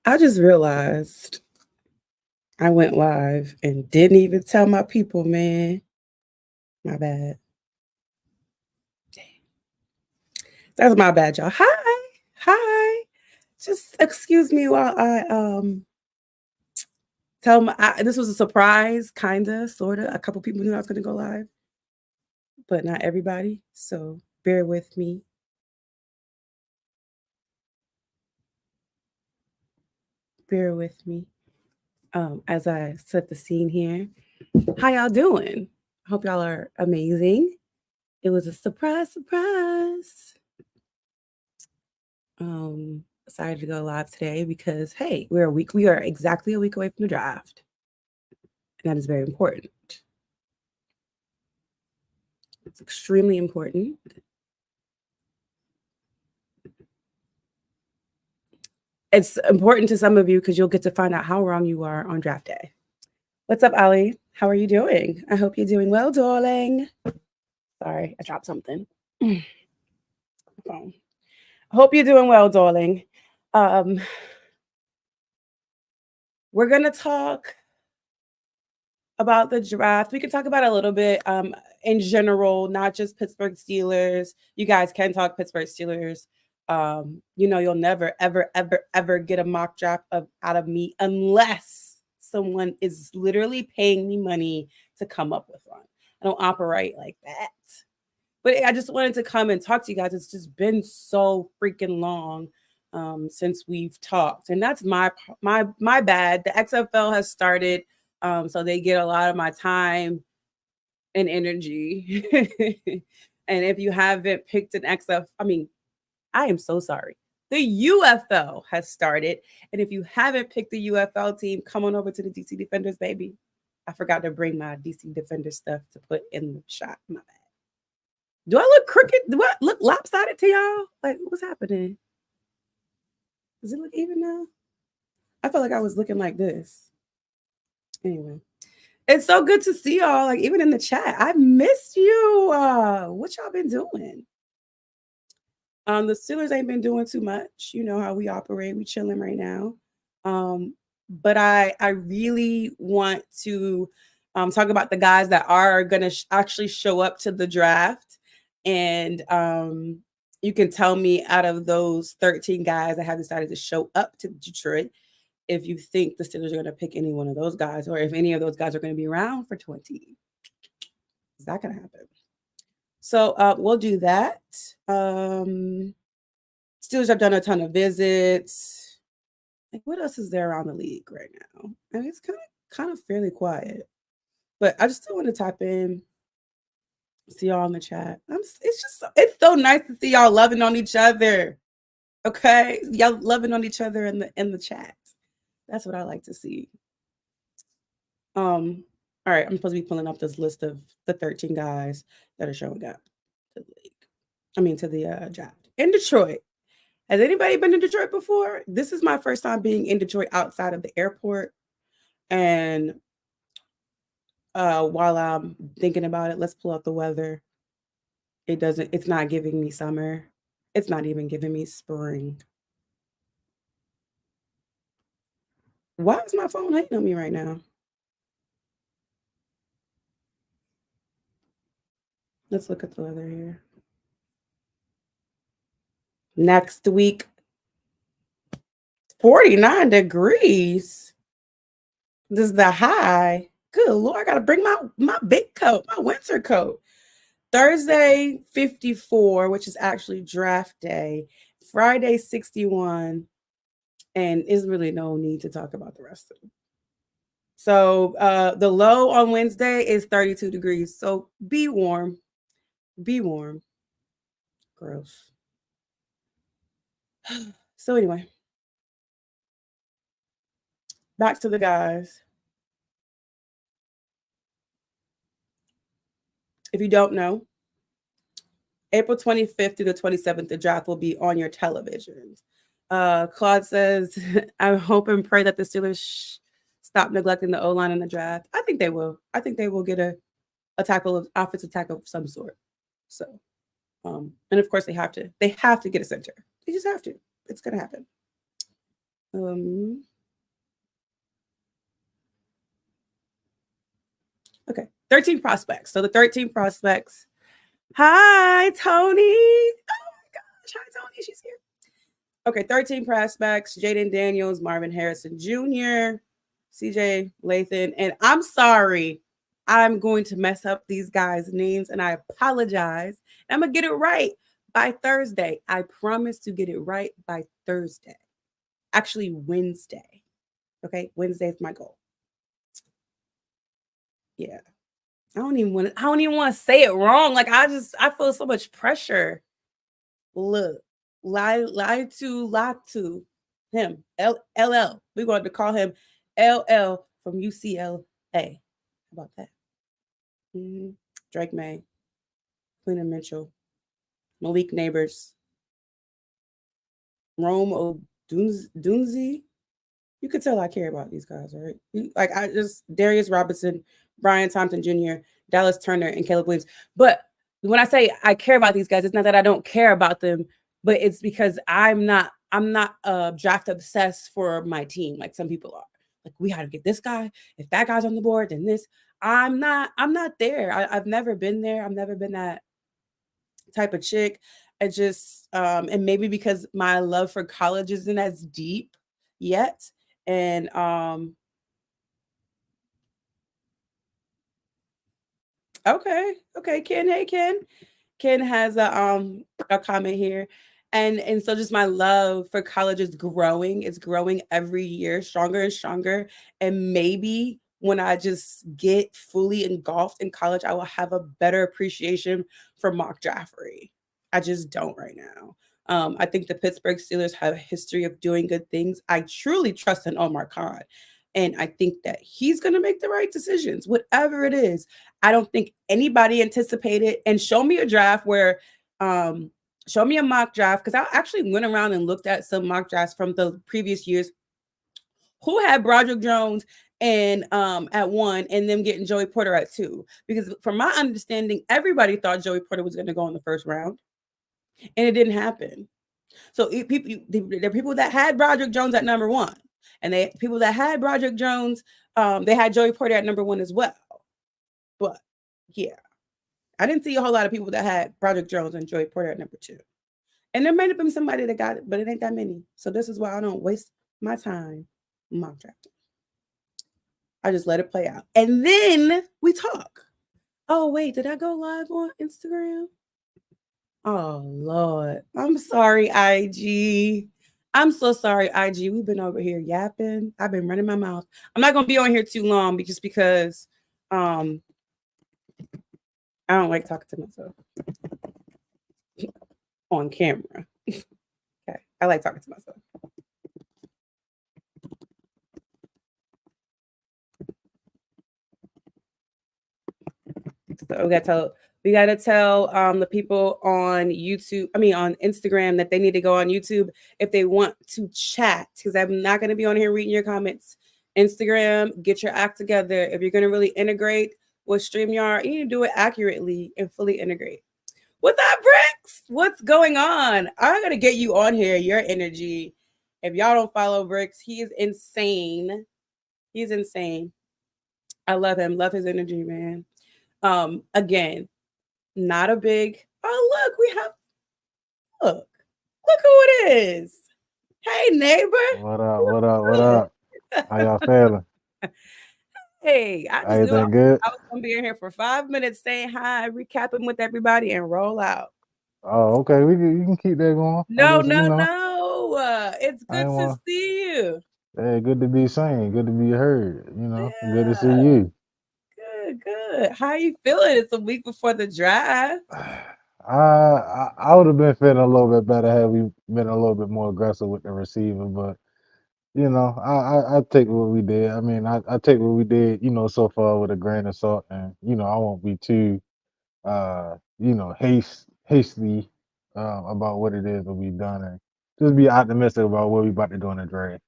I just realized I went live and didn't even tell my people, man. My bad. That's my bad, y'all. Hi. Hi. Just excuse me while I tell this was a surprise, kinda, sorta. A couple people knew I was gonna go live, but not everybody. So bear with me. Bear with me. As I set the scene here. How y'all doing? Hope y'all are amazing. It was a surprise. Decided to go live today because hey, we are exactly a week away from the draft. And that is very important. It's extremely important. It's important to some of you because you'll get to find out how wrong you are on draft day. What's up, Ali? How are you doing? I hope you're doing well, darling. Sorry, I dropped something. Phone. Hope you're doing well, darling. We're gonna talk about the draft. We can talk about it a little bit in general, not just Pittsburgh Steelers. You guys can talk Pittsburgh Steelers. You'll never, ever, ever, ever get a mock draft out of me unless someone is literally paying me money to come up with one. I don't operate like that. But I just wanted to come and talk to you guys. It's just been so freaking long since we've talked, and that's my bad. The XFL has started, so they get a lot of my time and energy. And if you haven't picked an I am so sorry. The UFL has started, and if you haven't picked the UFL team, come on over to the DC Defenders, baby. I forgot to bring my DC Defender stuff to put in the shot. My bad. Do I look crooked? Do I look lopsided to y'all? Like, what's happening? Does it look even now? I felt like I was looking like this. Anyway, it's so good to see y'all. Like, even in the chat, I missed you. What y'all been doing? The Steelers ain't been doing too much. You know how we operate. We chilling right now. But I really want to talk about the guys that are gonna actually show up to the draft, and you can tell me out of those 13 guys that have decided to show up to Detroit, if you think the Steelers are going to pick any one of those guys, or if any of those guys are going to be around for 20. Is that going to happen? So we'll do that. Steelers have done a ton of visits. Like, what else is there around the league right now? I mean, it's kind of fairly quiet, but I just still want to tap in, see y'all in the chat. It's so nice to see y'all loving on each other. Okay, y'all loving on each other in the chat. That's what I like to see. All right, I'm supposed to be pulling up this list of the 13 guys that are showing up to the league. To the draft in Detroit. Has anybody been to Detroit before? This is my first time being in Detroit outside of the airport. And while I'm thinking about it, let's pull out the weather. It's not giving me summer. It's not even giving me spring. Why is my phone hating on me right now? Let's look at the weather here. Next week, 49 degrees. This is the high. Good Lord, I gotta bring my big coat, my winter coat. Thursday, 54, which is actually draft day. Friday, 61. And is really no need to talk about the rest of it. So the low on Wednesday is 32 degrees. So be warm. Be warm. Gross. So anyway, back to the guys. If you don't know, April 25th through the 27th, the draft will be on your televisions. Claude says, I hope and pray that the Steelers stop neglecting the O-line in the draft. I think they will. I think they will get a offensive tackle of some sort. So, and of course they have to get a center. They just have to. It's going to happen. Okay, 13 prospects. So the 13 prospects. Hi, Tony. Oh my gosh. Hi, Tony. She's here. Okay, 13 prospects. Jaden Daniels, Marvin Harrison Jr., CJ Lathan. And I'm sorry, I'm going to mess up these guys' names and I apologize. I'm going to get it right by Thursday. I promise to get it right by Thursday. Actually, Wednesday. Okay, Wednesday is my goal. Yeah. I don't even want to say it wrong. Like I feel so much pressure. Look, Latu him. LL. We're going to call him LL from UCLA. How about that? Mm-hmm. Drake May, Queen Mitchell, Malik Neighbors, Rome Odunzi. You could tell I care about these guys, right? Like I just Darius Robinson, Brian Thompson Jr., Dallas Turner, and Caleb Williams. But when I say I care about these guys, it's not that I don't care about them, but it's because I'm not draft obsessed for my team like some people are. Like we got to get this guy. If that guy's on the board, then this. I'm not there. I've never been there. I've never been that type of chick. I just and maybe because my love for college isn't as deep yet. And okay, Ken. Hey, Ken. Ken has a comment here. And so just my love for college is growing. It's growing every year, stronger and stronger. And maybe when I just get fully engulfed in college, I will have a better appreciation for mock draftery. I just don't right now. I think the Pittsburgh Steelers have a history of doing good things. I truly trust in Omar Khan. And I think that he's going to make the right decisions, whatever it is. I don't think anybody anticipated. And show me a draft where, show me a mock draft, because I actually went around and looked at some mock drafts from the previous years. Who had Broderick Jones and at 1 and them getting Joey Porter at 2? Because from my understanding, everybody thought Joey Porter was going to go in the first round, and it didn't happen. So there are people that had Broderick Jones at number 1, and people that had Broderick Jones, they had Joey Porter at number 1 as well. But yeah, I didn't see a whole lot of people that had Broderick Jones and Joey Porter at number 2. And there might have been somebody that got it, but it ain't that many. So this is why I don't waste my time mock drafting. I just let it play out. And then we talk. Oh, wait, did I go live on Instagram? Oh, Lord. I'm sorry, IG. I'm so sorry, IG. We've been over here yapping. I've been running my mouth. I'm not going to be on here too long just because I don't like talking to myself on camera. Okay. I like talking to myself. So we gotta tell the people on YouTube, on Instagram, that they need to go on YouTube if they want to chat, because I'm not gonna be on here reading your comments. Instagram, get your act together. If you're gonna really integrate with StreamYard, you need to do it accurately and fully integrate. What's up, Bricks? What's going on? I gotta get you on here. Your energy. If y'all don't follow Bricks, he is insane. He's insane. I love him. Love his energy, man. Again, not a big. Oh, look, we have. Look who it is. Hey, neighbor. What up? What up? What up? How y'all feeling? Hey, I just knew Everything good? I was gonna be in here for 5 minutes saying hi, recapping with everybody, and roll out. Oh, okay. You can keep that going. I No, just, no, no. It's I good ain't to want. see you. Hey, good to be seen. Good to be heard. Good to see Yeah, you. good. How you feeling? It's a week before the draft. I would have been feeling a little bit better had we been a little bit more aggressive with the receiver, but I take what we did. I mean, I take what we did, so far with a grain of salt, and I won't be too hastily about what it is that we've done, and just be optimistic about what we about to do in the draft.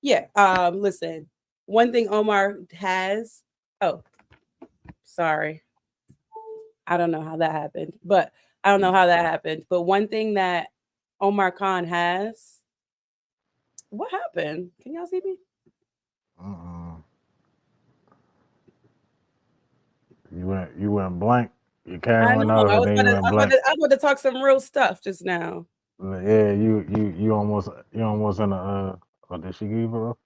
Yeah. Listen, one thing Omar has. Oh, sorry. I don't know how that happened, but But one thing that Omar Khan has What happened? Can y'all see me? Uh-uh. You went blank. Your camera I went know. off, and then you went blank. I was about to talk some real stuff just now. Yeah, you almost in a oh, did she give up?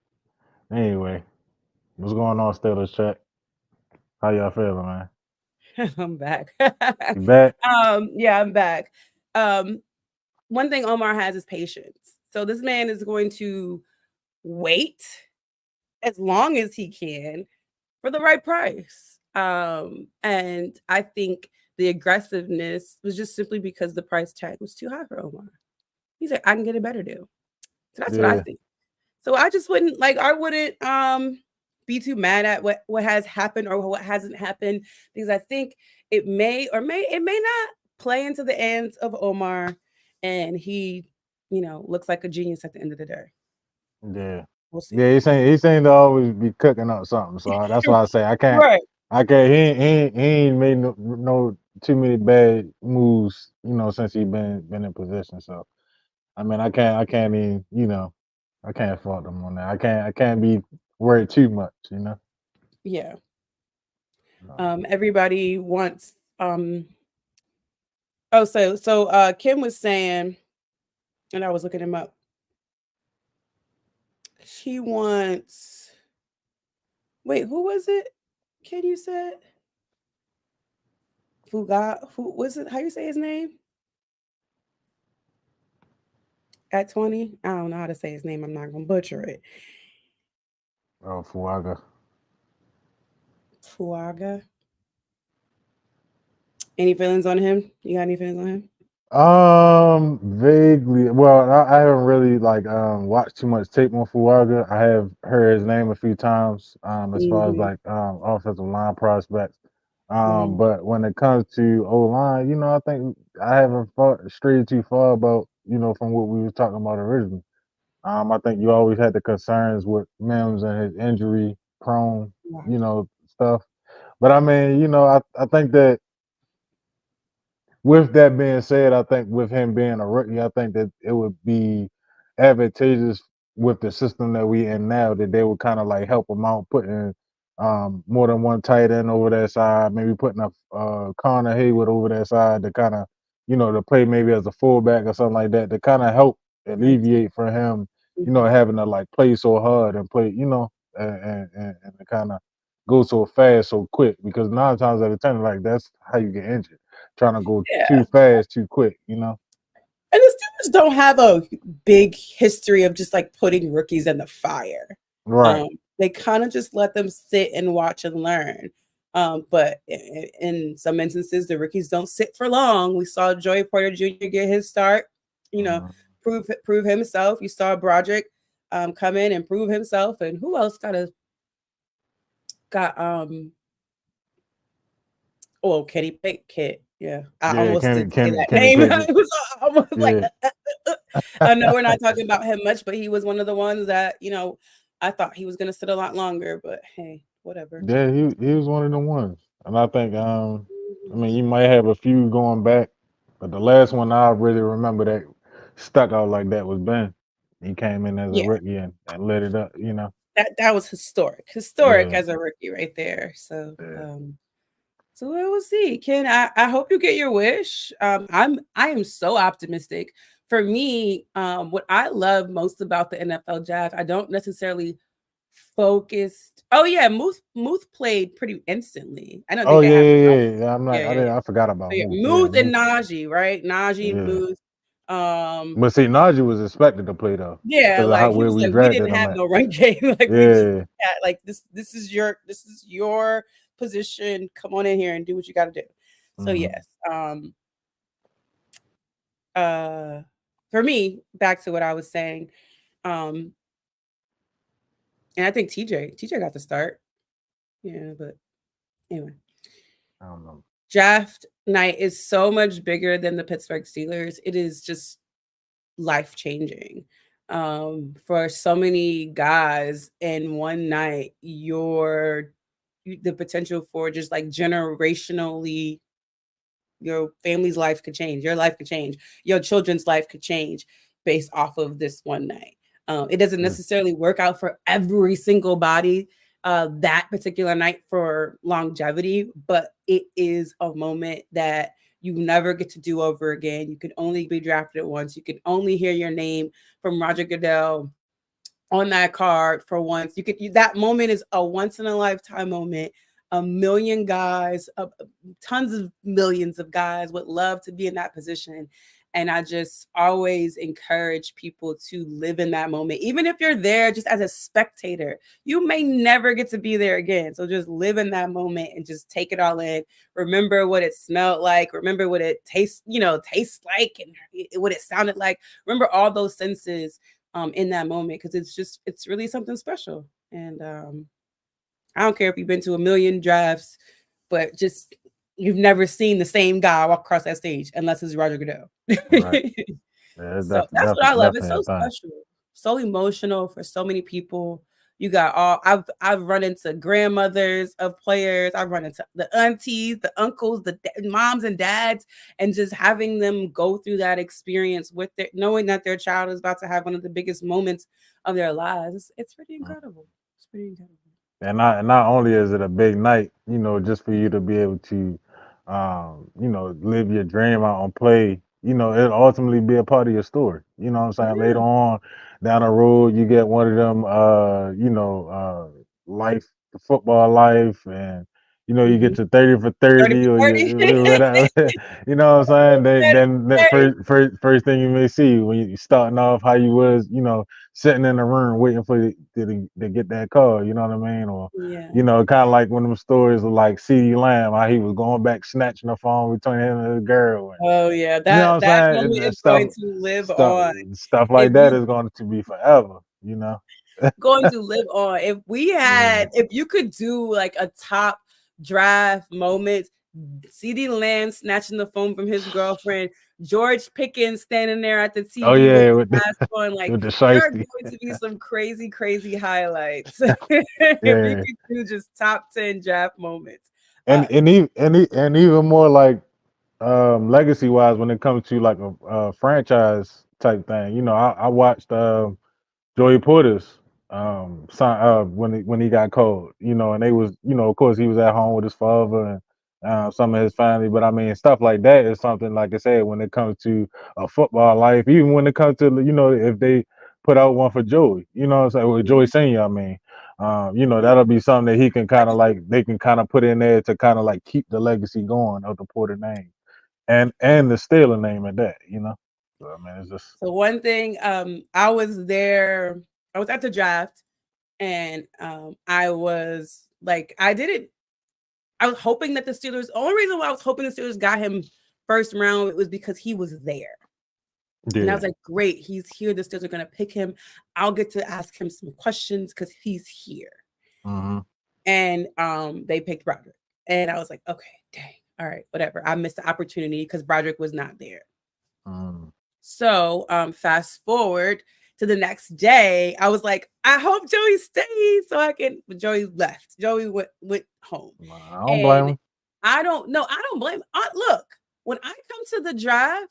Anyway, what's going on, Steelers chat? How y'all feeling, man? I'm back. You back? Yeah, I'm back. One thing Omar has is patience. So this man is going to wait as long as he can for the right price. And I think the aggressiveness was just simply because the price tag was too high for Omar. He's like, I can get a better deal. So that's what I Yeah, think. So I just wouldn't like I wouldn't be too mad at what has happened or what hasn't happened because I think it may not play into the ends of Omar and he, looks like a genius at the end of the day. yeah, We'll see. yeah. He seemed to always be cooking up something. So that's why I say Right. I can't. He ain't made no too many bad moves, since he been in position. So I mean, I can't even, I can't fault him on that. I can't be worried too much. Yeah. Um, Everybody wants Kim was saying, and I was looking him up. She wants wait, who was it? Can you say Fuga? Who was it? How you say his name? At 20? I don't know how to say his name. I'm not gonna butcher it. oh, Fuaga. Fuaga. Any feelings on him? You got any feelings on him? Vaguely. Well, I haven't really like watched too much tape on Fuaga. I have heard his name a few times. As far as Mm-hmm. like offensive line prospects. Mm-hmm. But when it comes to O line, I think I haven't strayed too far about from what we were talking about originally. I think you always had the concerns with Mims and his injury prone, Right. stuff. But I mean, I think that with that being said, I think with him being a rookie, I think that it would be advantageous with the system that we in now that they would kind of like help him out, putting more than one tight end over that side, maybe putting a Connor Haywood over that side to kind of to play maybe as a fullback or something like that to kind of help Right. alleviate for him, Mm-hmm. having to like play so hard and play, and to kind of go so fast so quick because 9 times out of 10, like that's how you get injured trying to go Yeah. too fast, too quick. And the Steelers don't have a big history of just like putting rookies in the fire. Right. Um, they kind of just let them sit and watch and learn. But in some instances, the rookies don't sit for long. We saw Joey Porter Jr. get his start, you know, Uh, prove himself. You saw Broderick come in and prove himself. And who else got oh, Kenny Pickett. Yeah, I yeah, almost Kenny, didn't say Kenny, that Kenny name. Pickett. It was almost like Yeah. I know we're not talking about him much, but he was one of the ones that I thought he was going to sit a lot longer. But hey, whatever. Yeah, he was one of the ones, and I think I mean you might have a few going back, but the last one I really remember that stuck out like that was Ben. He came in as a Yeah, rookie and lit it up. that was historic Yeah, as a rookie right there. So yeah. so we will see. Ken, I hope you get your wish. I am so optimistic. For me, what I love most about the NFL draft, I don't necessarily focused. Oh yeah, Muth played pretty instantly. I don't Oh think they yeah, have. yeah, yeah. Yeah, I'm not. Yeah, yeah, yeah. I forgot So about yeah, Moose. Yeah, Muth and Moose. Najee, right? Najee, Yeah, Muth. Um, but see, Najee was expected to play though yeah, because of how like he where was we like, we drafted didn't him have at. no run game. Like we just Yeah. had like this is your position. Come on in here and do what you got to do. So Mhm. yes, uh, for me, back to what I was saying, um, and I think TJ got the start. Yeah, but anyway. I don't know. Draft night is so much bigger than the Pittsburgh Steelers. It is just life changing. For so many guys in one night, the potential for just like generationally, your family's life could change, your life could change, your children's life could change based off of this one night. It doesn't necessarily work out for every single body that particular night for longevity, but it is a moment that you never get to do over again. You can only be drafted once. You can only hear your name from Roger Goodell on that card for once. That moment is a once in a lifetime moment. A million guys, tons of millions of guys would love to be in that position. And I just always encourage people to live in that moment. Even if you're there just as a spectator, you may never get to be there again. So just live in that moment and just take it all in. Remember what it smelled like. Remember what it tastes like, and what it sounded like. Remember all those senses in that moment, because it's really something special. And I don't care if you've been to a million drafts, but just you've never seen the same guy walk across that stage unless it's Roger Goodell. Right. Yeah, So that's what I love. It's so definitely a thing. special, so emotional for so many people. You got I've run into grandmothers of players. I've run into the aunties, the uncles, the moms and dads, and just having them go through that experience with knowing that their child is about to have one of the biggest moments of their lives. It's pretty incredible. It's pretty incredible. And not only is it a big night, just for you to be able to, live your dream out and play, it'll ultimately be a part of your story. You know what I'm saying? Yeah. Later on down the road, you get one of them, life, football life, and you get to 30 for 30 30 for or 30. you whatever. You know what I'm saying? Then the first thing you may see when you starting off how you was, sitting in the room waiting for to get that call, you know what I mean? Or Yeah. kind of like one of them stories of like C.D. Lamb, how he was going back snatching the phone between him and his girl. And, Oh yeah, you know what that I'm saying? moment That is stuff, going to live stuff, on. stuff If like that you is going to be forever. going to live on. Yeah. If you could do like a top draft moment, CD Lamb snatching the phone from his girlfriend, George Pickens standing there at the Oh TV with yeah, the mask on, like with the there are shiesty. going to be some crazy, crazy highlights. If you Yeah, could do just top 10 draft moments. and even more like legacy wise when it comes to like a franchise type thing. I watched Joey Porter's son when he got cold, and they was, of course he was at home with his father and some of his family, but I mean stuff like that is something, like I said, when it comes to a football life, even when it comes to, if they put out one for Joey, what I'm saying, with Joey Senior, I mean, that'll be something that he can kind of like, they can kind of put in there to kind of like keep the legacy going of the Porter name and the Steeler name at that, So I mean, it's just So one thing, I was there, I was at the draft, and I was like, I was hoping that the Steelers, the only reason why I was hoping the Steelers got him first round, it was because he was there. And I was yeah. like, great, he's here. The Steelers are going to pick him. I'll get to ask him some questions because he's here. Mm-hmm. And they picked Broderick. And I was like, okay, dang. All right, whatever. I missed the opportunity because Broderick was not there. Mm. So fast forward to the next day, I was like, I hope Joey stays so I can. But Joey left. Joey went home. I don't blame And him. I don't blame. Look, when I come to the draft,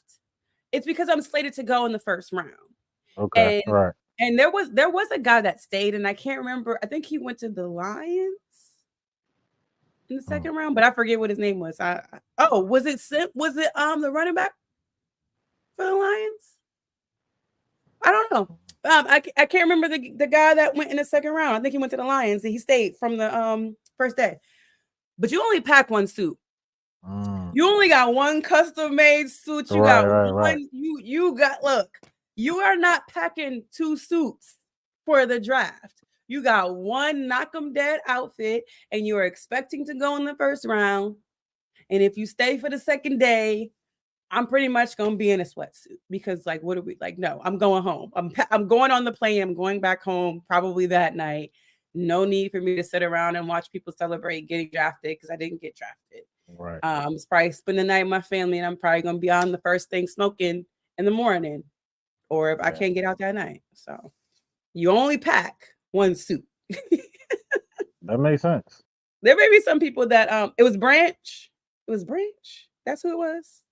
it's because I'm slated to go in the first round. Okay, And right. there was a guy that stayed, and I can't remember. I think he went to the Lions in the Mm. second round, but I forget what his name was. Was it the running back for the Lions? I don't know. I can't remember the guy that went in the second round. I think he went to the Lions and he stayed from the first day. But you only pack one suit. Mm. You only got one custom made suit. You got Right. you got look. You are not packing two suits for the draft. You got one knock 'em dead outfit, and you are expecting to go in the first round. And if you stay for the second day, I'm pretty much gonna be in a sweatsuit because, like, what are we like? No, I'm going home. I'm going on the plane. I'm going back home probably that night. No need for me to sit around and watch people celebrate getting drafted because I didn't get drafted. Right. I'm just probably spend the night with my family, and I'm probably gonna be on the first thing smoking in the morning, or if I Yeah. can't get out that night. So you only pack one suit. That makes sense. There may be some people that it was Branch. It was Branch. That's who it was.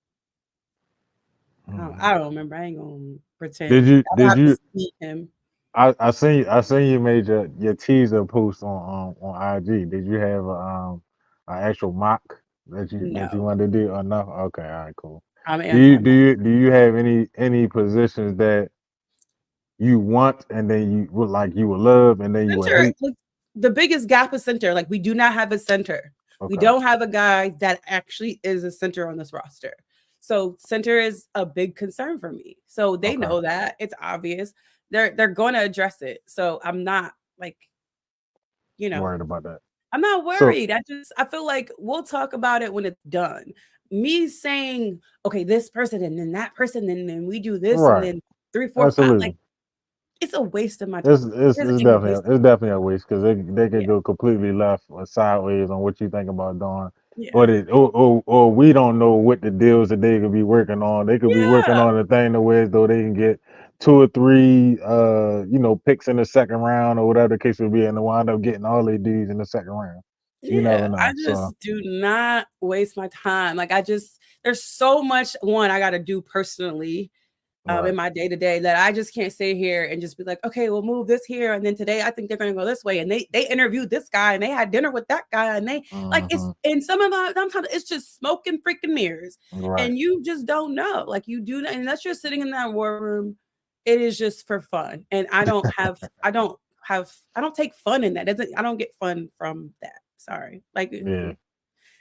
Mm. I don't remember. I ain't gonna pretend. Did you I would did have to you see him. I seen you made your teaser post on IG. Did you have an actual mock that you No, wanted to do or no? Okay, all right, cool. I'm anti. Do you have any positions that you want and then you would like you would love and then you would Center, hate? like, the biggest gap is center. Like, we do not have a center. We Okay, don't have a guy that actually is a center on this roster. So center is a big concern for me. So they okay, know that. It's obvious. They're going to address it. So I'm not like, you know, worried about that. I'm not So worried. I feel like we'll talk about it when it's done. Me saying, okay, this person and then that person, and then we do this, and right, then three, four, five, like, absolutely. it's a waste of my time. It's a waste. It's definitely a waste because they could Yeah. go completely left or sideways on what you think about doing, Yeah. or we don't know what the deals that they could be working on. They could be working Yeah. on a thing to where as though they can get two or three picks in the second round or whatever the case would be, and they wind up getting all their dudes in the second round. You never Yeah, I know. So just do not waste my time. Like, there's so much one I got to do personally in right. my day to day that I just can't sit here and just be like, okay, we'll move this here, and then today I think they're going to go this way, and they interviewed this guy and they had dinner with that guy, and they like it's Hmm. and some of my sometimes it's just smoke and freaking mirrors, Right. and you just don't know. Like, you do, unless you're sitting in that war room, it is just for fun, and I don't take fun in that. I don't get fun from that. Sorry. Like, Yeah.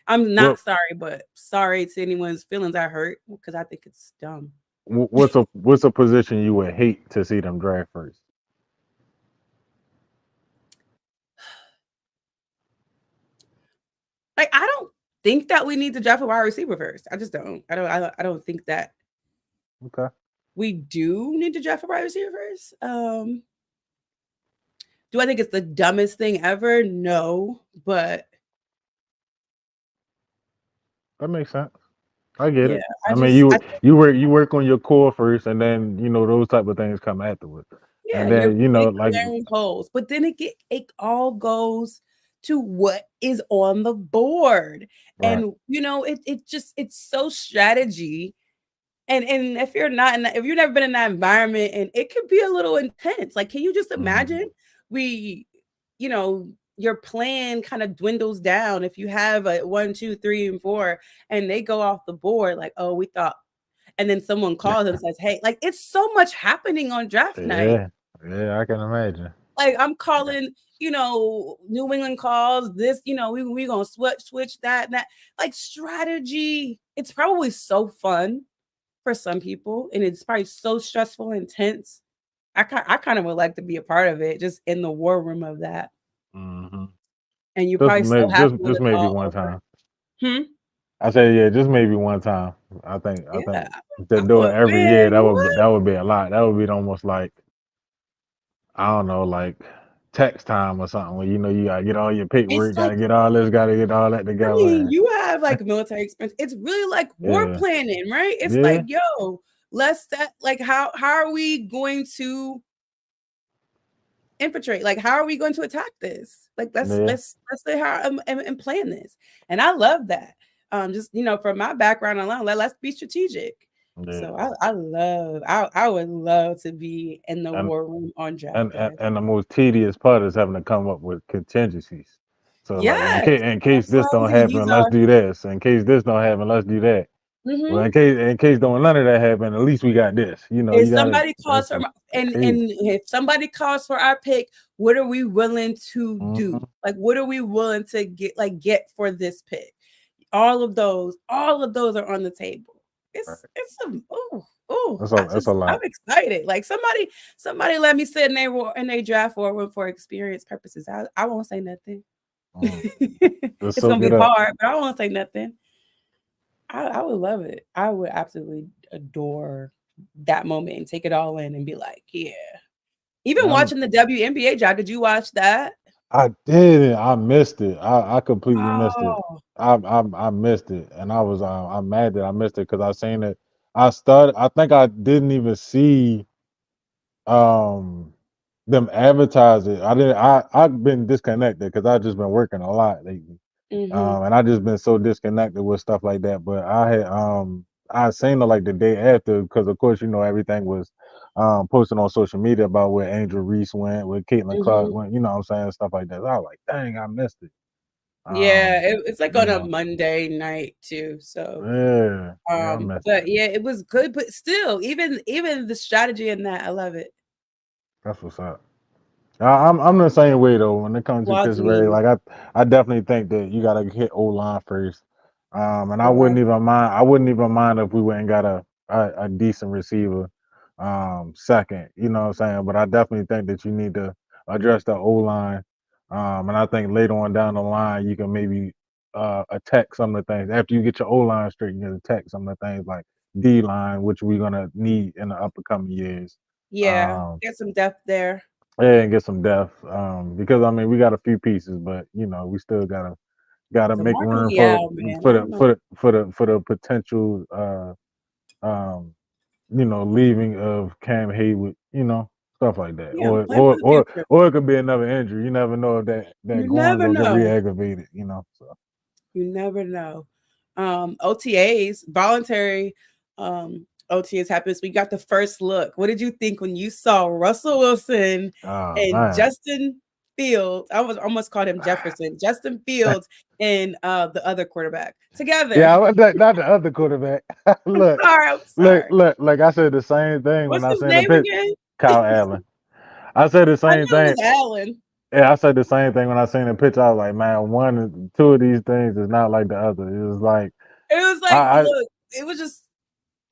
I'm What not sorry, but sorry to anyone's feelings I hurt because I think it's dumb. what's a position you would hate to see them draft first? Like, I don't think that we need to draft a wide receiver first. I just don't. I don't think that Okay. we do need to draft a wide receiver first. Do I think it's the dumbest thing ever? No, but That makes sense. I get yeah, it. I I mean, just I you work on your core first, and then those type of things come afterwards. Yeah, And you're then like clearing holes, but then it all goes to what is on the board, right, and it's so strategy. And if you're not in that, if you've never been in that environment, and it could be a little intense. Like, can you just mhm, imagine we, your plan kind of dwindles down if you have a 1, 2, 3, and 4, and they go off the board like, oh, we thought, and then someone calls and says, hey, like, it's so much happening on draft night. yeah, yeah, I can imagine. Like, I'm Yeah. calling, New England calls this, we gonna switch that and that. Like, strategy, it's probably so fun for some people, and it's probably so stressful and intense. I kind of would like to be a part of it, just in the war room of that. Hmm. And you're probably so happy when Just it's maybe all one over. time. Hmm? I say yeah, just maybe one time. I Yeah, think to I do it would every year win. What? that would be a lot. That would be almost like I don't know, like tax time or something where you gotta get all your It's paperwork, like, gotta get all this, gotta get all that I mean, together. you have like military experience. It's really like war Yeah, planning, right? It's like, yeah, yo, let's that like how are we going to infiltrate? Like, how are we going to attack this? Like, yeah, let's say how and plan this. And I love that. Just from my background alone, let's be strategic. yeah. So I would love to be in the And war room on draft day. and the most tedious part is having to come up with contingencies. So like Yes, in case that's why this I was don't saying he's happen, let's our. do this. In case this don't happen, let's do that. Well, Mhm. in case don't none of that happen, at least we got this. If You gotta somebody calls that's for just my, and crazy. if somebody calls for our pick, what are we willing to do? Hmm. Like, what are we willing to get for this pick? All of those are on the table. Right. It's some oh That's a I'm lot. excited. Like, somebody let me sit in their draft for experience purposes. I won't say nothing. Mm. Just It's soak gonna it be up. hard, but I won't say nothing. I would love it. I would absolutely adore that moment and take it all in and be like, yeah. Even I'm watching the WNBA job, did you watch that? I didn't. I missed it. I completely missed it. Oh. I missed it, and I'm mad that I missed it because I seen it. I started. I think I didn't even see um them advertise it. I didn't. I've been disconnected because I've just been working a lot lately. Mhm. And I just been so disconnected with stuff like that. But I seen it like the day after because of course everything was posting on social media about where Angel Reese went, where Caitlin Clark Mhm. went, you know what I'm saying, stuff like that. So I was like, dang, I missed it. Yeah, it's like You on a know, Monday night too. So, yeah, I missed but it. yeah, it was good. But still, even the strategy in that, I love it. That's what's up. I'm the same way though when it comes to Squad's Pittsburgh. mean. Like I definitely think that you gotta hit O line first. And I Okay. wouldn't even mind. I wouldn't even mind if we went and got a decent receiver, second. You know what I'm saying? But I definitely think that you need to address the O line. And I think later on down the line you can maybe attack some of the things after you get your O line straight. You can attack some of the things like D line, which we're gonna need in the upcoming years. Yeah, Um, get some depth there. yeah, and get some depth. Because I mean we got a few pieces, but we still gotta make DeMarco room Leal, man. I for don't the know. for the for the for the potential um leaving of Cam Hayward, stuff like that. Yeah, Or plan for or the or future. or it could be another injury. You never know if that You groin never gonna get know. re-aggravated. So You never know. OTAs, voluntary OTAs happens. We got the first look. What did you think when you saw Russell Wilson oh and man. Justin Fields? I was almost called him Jefferson. Justin Fields and the other quarterback together. Yeah, not the other quarterback. look, I'm sorry. like I said the same thing when What's I his seen the name pitch. again? Kyle Allen. I said the I same knew it thing. was Allen. Yeah, I said the same thing when I seen the picture. I was like, man, two of these things is not like the other. It was like It was like, I look, it was just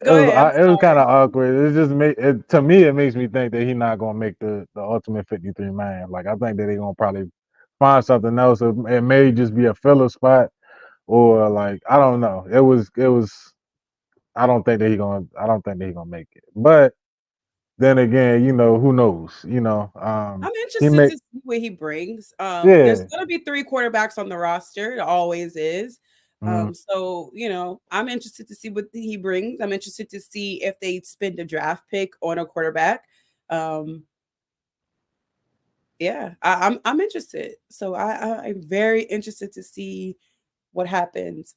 go ahead. I'm it was kind sorry. of awkward. It just to me it makes me think that he's not gonna make the ultimate 53 man. Like I think that they're gonna probably find something else. It may just be a filler spot or like I don't know. It was. I don't think that he gonna make it. But then again, who knows? I'm He interested may to see what he brings. There's yeah. gonna be 3 quarterbacks on the roster. It always is. Mhm. So I'm interested to see what he brings. I'm interested to see if they spend a draft pick on a quarterback. Um, yeah, I'm interested. So I'm very interested to see what happens.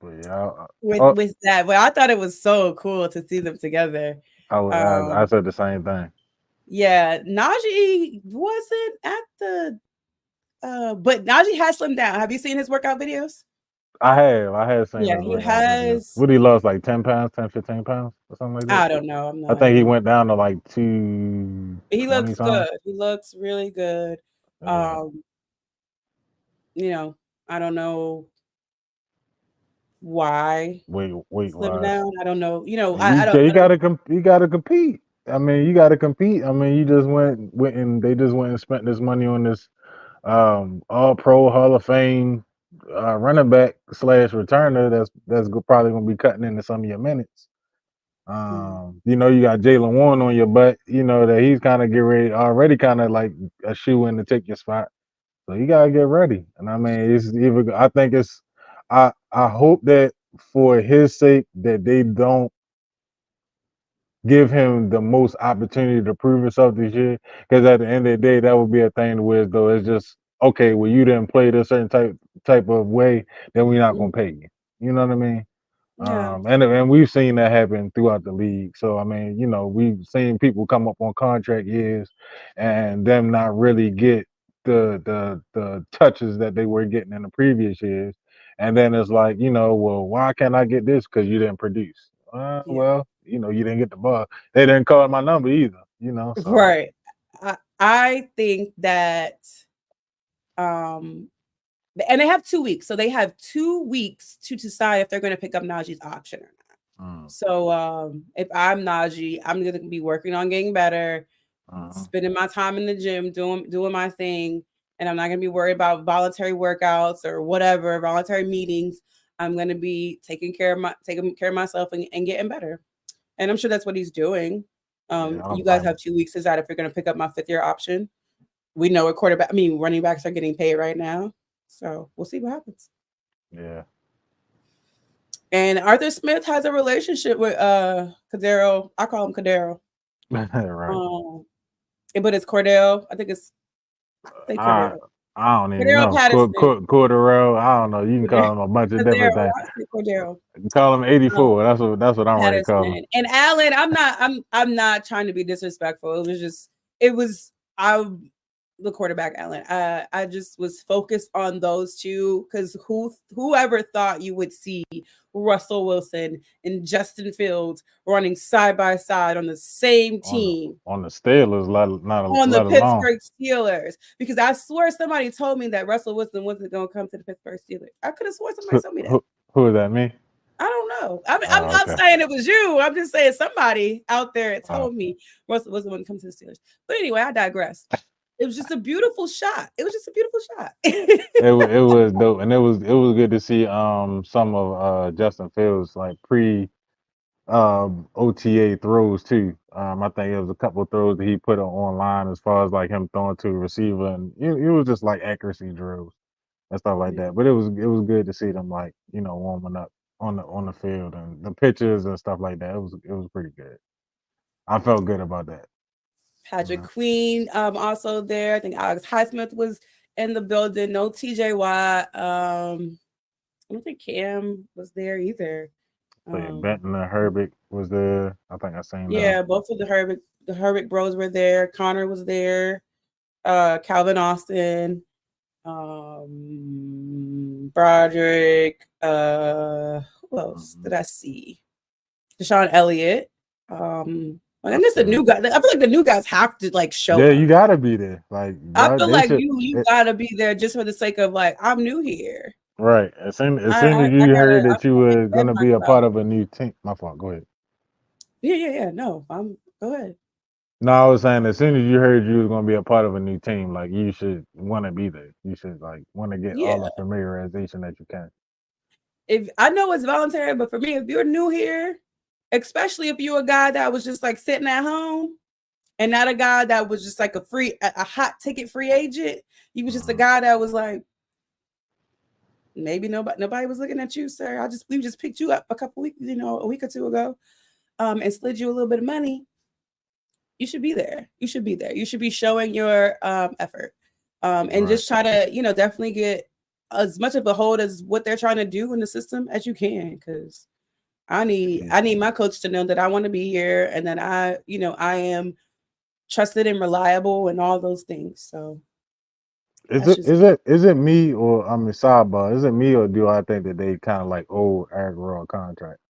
But yeah, With that, but I thought it was so cool to see them together. I Um, said the same thing. yeah, Najee wasn't at the but Najee has slimmed down. Have you seen his workout videos? I have seen Yeah, his he workout videos. has. What he lost like 10 pounds, 10, 15 pounds or something like that. I don't know. I'm I not. think he went down to like 220 He looks something. good. He looks really good. Yeah. Um, you know, I don't know why Weight slim wise. down. I don't know. You you gotta compete. I mean, you gotta compete. I mean, you just went and they just went and spent this money on this all pro Hall of Fame running back slash returner probably gonna be cutting into some of your minutes. Mm, You got Jalen Warren on your butt, that he's kind of get ready already kind of like a shoe in to take your spot. So you gotta get ready. And I mean it's either I think it's I hope that for his sake that they don't give him the most opportunity to prove himself this year. Because at the end of the day, that would be a thing where though it's just okay. Well, you didn't play this certain type of way, then we're not gonna mm, pay you. You know what I mean? yeah, And we've seen that happen throughout the league. So I mean, we've seen people come up on contract years and them not really get the touches that they were getting in the previous years. And then it's like, well, why can't I get this? Because you didn't produce. yeah. Well, you didn't get the ball. They didn't call my number either. So Right. I think that um and they have 2 weeks. So they have 2 weeks to decide if they're going to pick up Najee's option or not. mm, So if I'm Najee, I'm gonna be working on getting better, mhm. spending my time in the gym, doing my thing, and I'm not gonna be worried about voluntary workouts or whatever, voluntary meetings. I'm gonna be taking care of myself and getting better. And I'm sure that's what he's doing. Yeah, I You don't guys blame have him. 2 weeks to decide if you're gonna pick up my 5th year option. We know what running backs are getting paid right now. So we'll see what happens. Yeah. And Arthur Smith has a relationship with Cadero. I call him Cadero. Right. But it's Cordell. I think I Cordell. I don't even Cordero know. Patterson. Cordero. I don't know. You can call him a bunch of different Cordero. things. I say Cordero. Call him 84. That's what I'm ready to call him. Patterson and Allen. I'm not trying to be disrespectful. It was I the quarterback Allen. I just was focused on those two because whoever thought you would see Russell Wilson and Justin Fields running side by side on the same team on the Steelers, on the let alone. Pittsburgh Steelers, because I swear somebody told me that Russell Wilson wasn't going to come to the Pittsburgh Steelers. I could have sworn somebody told me that. Who is that? Me? I don't know. I'm Oh, not okay. saying it was you. I'm just saying somebody out there told me Russell wasn't going to come to the Steelers. But anyway, I digress. It was just a beautiful shot. It was just a beautiful shot. it was dope, and it was good to see some of Justin Fields like pre OTA throws too. I think it was a couple of throws that he put online as far as like him throwing to a receiver, and it was just like accuracy drills and stuff like that. But it was good to see them like warming up on the field and the pitches and stuff like that. It was pretty good. I felt good about that. Patrick Queen also there. I think Alex Highsmith was in the building. No TJ Watt. I don't think Cam was there either. Benton and Herbig was there. I think I seen Yeah, them. both of the Herbig bros were there. Connor was there. Calvin Austin. Broderick. Who else did I see? Deshaun Elliott. And this a new guy. I feel like the new guys have to like show. Yeah, up. you gotta be there. Like I feel like you gotta be there just for the sake of like I'm new here. Right. As soon as you heard that you were gonna be a part of a new team. My fault. Go ahead. Yeah. No, go ahead. No, I was saying as soon as you heard you was gonna be a part of a new team, like you should want to be there. You should like want to get all the familiarization that you can. If I know it's voluntary, but for me, if you're new here, especially if you're a guy that was just like sitting at home and not a guy that was just like a hot ticket free agent, you was just a guy that was like, maybe nobody was looking at you, sir. We just picked you up a week or two ago, and slid you a little bit of money. You should be there. You should be there. You should be showing your effort, and just try to, definitely get as much of a hold as what they're trying to do in the system as you can. Because I need my coach to know that I want to be here and that I am trusted and reliable and all those things. So is it me or I mean sidebar? Is it me or do I think that they kind of like owe Eric Rowe contract?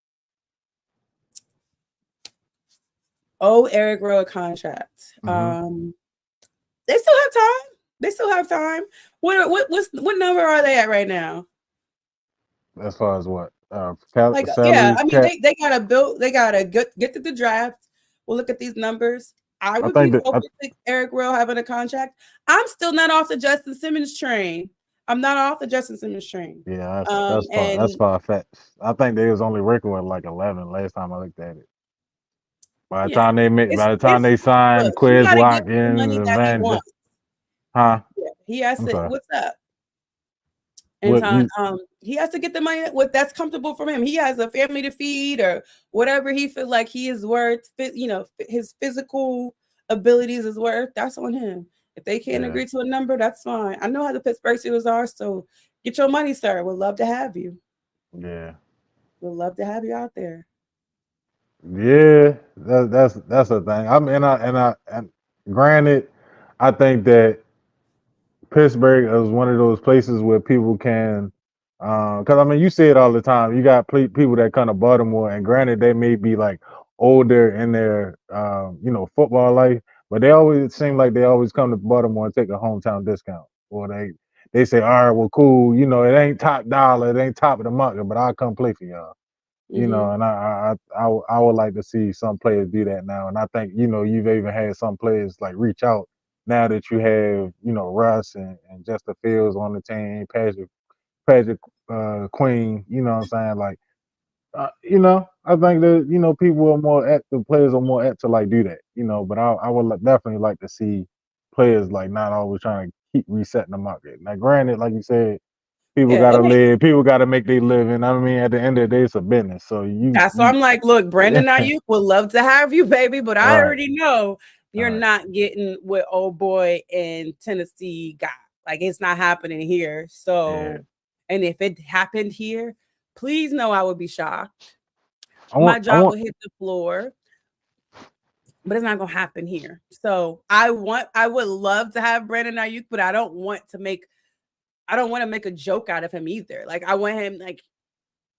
Eric Rowe contract. Mm-hmm. They still have time. What number are they at right now? As far as what? I mean they gotta get to the draft. We'll look at these numbers. I would be open to Eric Rowe having a contract. I'm still not off the Justin Simmons train. I'm not off the Justin Simmons train. Yeah, that's far fetched. I think they was only working with like 11 last time I looked at it. By the time they signed Quez Watkins and Van, huh? Yeah, he has to. What's up? And he has to get the money that's comfortable for him. He has a family to feed or whatever he feels like he is worth. His physical abilities is worth. That's on him. If they can't agree to a number, that's fine. I know how the Pittsburgh Steelers are, so get your money, sir. We'd love to have you. Yeah, we'd love to have you out there. Yeah, that's the thing. I mean, and granted, I think that Pittsburgh is one of those places where people can, because I mean, you see it all the time. You got people that come to Baltimore, and granted, they may be like older in their, football life, but it seem like they always come to Baltimore and take a hometown discount, or they say, all right, well, cool, it ain't top dollar, it ain't top of the market, but I'll come play for y'all. And I would like to see some players do that now. And I think, you've even had some players like reach out now that you have, Russ and Justin Fields on the team, Patrick Queen, you know what I'm saying? Like, I think that, people are more the players are more apt to like do that, but I would definitely like to see players like not always trying to keep resetting the market. Now, granted, like you said, people gotta live. People gotta make their living. I mean, at the end of the day, it's a business. So I'm like, look, Brandon Ayuk would love to have you, baby, but I already know you're not getting what old boy in Tennessee got. Like it's not happening here. Yeah. So, and if it happened here, please know I would be shocked. I My want. I jaw want. will hit the floor, but it's not gonna happen here. So I would love to have Brandon Ayuk, but I don't want to make a joke out of him either. Like I want him like